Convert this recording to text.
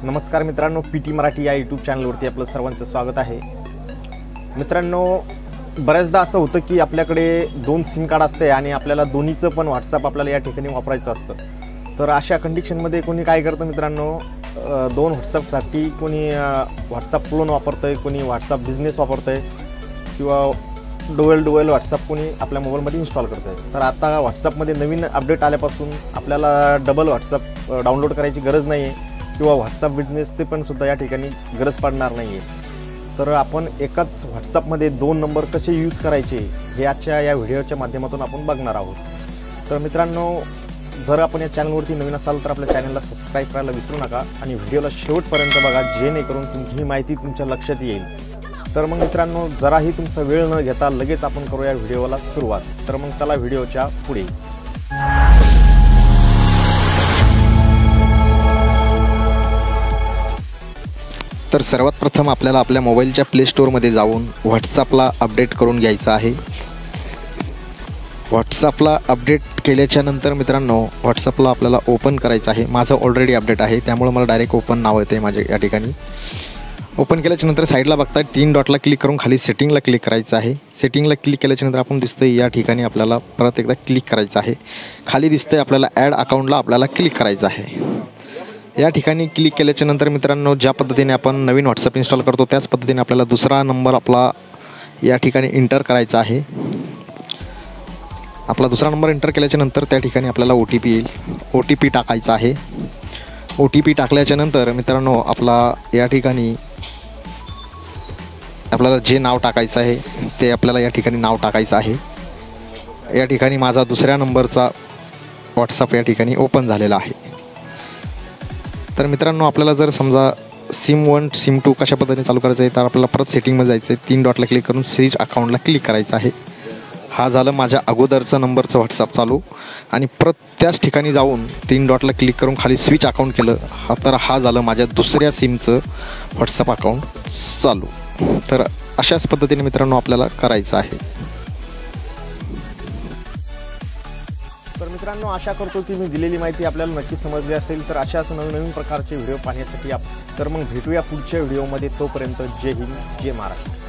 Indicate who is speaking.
Speaker 1: नमस्कार मित्रांनो, पीटी मराठी या यूट्यूब चॅनलवरती आपलं सर्वांचं स्वागत आहे। मित्रांनो, बऱ्याचदा असं होतं की आपल्याकडे 2 सिम कार्ड असते आणि आपल्याला दोन्हीचं पण व्हॉट्सअप आपल्याला या ठिकाणी वापरायचं असतं। तर अशा कंडिशनमध्ये कोणी काय करतं मित्रांनो, 2 व्हॉट्सअपसाठी कोणी व्हॉट्सअप क्लोन वापरतंय, कोणी व्हॉट्सअप बिझनेस वापरतंय किंवा डुअल व्हॉट्सअप कोणी आपल्या मोबाईलमध्ये इन्स्टॉल करतंय। तर आता व्हॉट्सअपमध्ये नवीन अपडेट आल्यापासून आपल्याला डबल व्हॉट्सअप डाउनलोड करायची गरज नाही आहे किंवा व्हॉट्सअप बिझनेसचे पण सुद्धा या ठिकाणी गरज पडणार नाही आहे। तर आपण एकाच व्हॉट्सअपमध्ये 2 नंबर कसे यूज करायचे हे आजच्या या व्हिडिओच्या माध्यमातून आपण बघणार आहोत। तर मित्रांनो, जर आपण या चॅनलवरती नवीन असाल तर आपल्या चॅनलला सबस्क्राईब करायला विसरू नका आणि व्हिडिओला शेवटपर्यंत बघा, जेणेकरून तुमची ही माहिती तुमच्या लक्षात येईल। तर मग मित्रांनो, जराही तुमचा वेळ न घेता लगेच आपण करूया व्हिडिओला सुरुवात। तर मग चला व्हिडिओच्या पुढे।
Speaker 2: तर सर्वात प्रथम आपल्याला आपल्या मोबाईलच्या प्ले स्टोअरमध्ये जाऊन व्हॉट्सअपला अपडेट करून घ्यायचं आहे। व्हॉट्सअपला अपडेट केल्याच्या नंतर मित्रांनो, व्हॉट्सअपला आपल्याला ओपन करायचं आहे। माझं ऑलरेडी अपडेट आहे, त्यामुळे मला डायरेक्ट ओपन नाव येते माझ्या या ठिकाणी। ओपन केल्याच्या नंतर साईडला बघताय 3 डॉटला क्लिक करून खाली सेटिंगला क्लिक करायचं आहे। सेटिंगला क्लिक केल्याच्या नंतर आपण दिसतोय या ठिकाणी आपल्याला परत एकदा क्लिक करायचं आहे। खाली दिसतंय आपल्याला ॲड अकाउंटला आपल्याला क्लिक करायचं आहे। या ठिकाणी क्लिक केल्याच्या नंतर मित्रांनो, ज्या पद्धतीने आपण नवीन व्हॉट्सअप इन्स्टॉल करतो त्याच पद्धतीने आपल्याला दुसरा नंबर आपला या ठिकाणी एंटर करायचा आहे। आपला दुसरा नंबर एंटर केल्याच्या नंतर त्या ठिकाणी आपल्याला OTP येईल। OTP टाकायचा आहे। OTP टाकल्याच्या नंतर मित्रांनो, आपला या ठिकाणी आपल्याला जे नाव टाकायचं आहे ते आपल्याला या ठिकाणी नाव टाकायचं आहे। या ठिकाणी माझा दुसऱ्या नंबरचा व्हॉट्सअप या ठिकाणी ओपन झालेला आहे। तर मित्रांनो, आपल्याला जर समजा सिम 1 सिम 2 कशा पद्धतीने चालू करायचं आहे तर आपल्याला परत सेटिंगमध्ये जायचं आहे। 3 डॉटला क्लिक करून स्विच अकाउंटला क्लिक करायचं आहे। हा झालं माझ्या अगोदरचा नंबरचं व्हॉट्सअप चालू आणि परत त्याच ठिकाणी जाऊन 3 डॉटला क्लिक करून खाली स्विच अकाउंट केलं तर हा झालं माझ्या दुसऱ्या सिमचं व्हॉट्सअप अकाउंट चालू। तर अशाच पद्धतीने मित्रांनो आपल्याला करायचं आहे।
Speaker 1: तर मित्रांनो, आशा करतो की मी दिलेली माहिती आपल्याला नक्की समजली असेल। तर अशाच नवीन प्रकारचे व्हिडिओ पाहण्यासाठी तर मग भेटूया पुढच्या व्हिडिओमध्ये। तोपर्यंत जय हिंद, जय महाराष्ट्र।